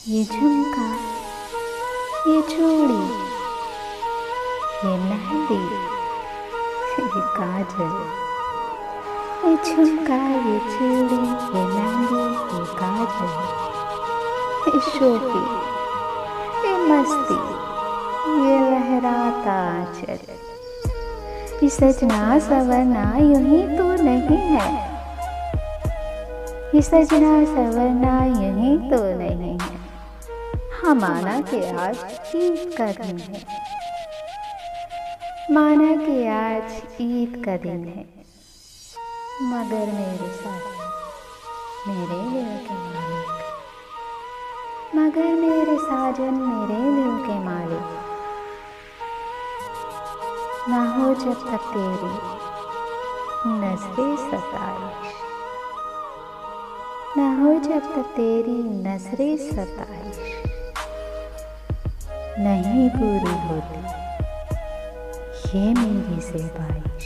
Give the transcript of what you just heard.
ये झुमका, ये चूड़ी, ये मेहंदी, ये काजल। ये झुमका, ये चूड़ी, ये मेहंदी, ये काजल, ये शोखी, ये मस्ती, ये लहराता आंचल। ये सजना सवरना यूं ही तो नहीं है, ये सजना सवरना यूं ही तो नहीं है। हाँ माना कि आज ईद का दिन है, माना कि आज ईद का दिन है, मगर मेरे साथ मेरे दिल के मालिक, मगर मेरे साजन मेरे दिल के मालिक, ना हो जब तक तेरी नजरें सताइश, ना हो जब तक तेरी नजरें सताइश, नहीं पूरी होती ये मेरी ज़ेबाइश।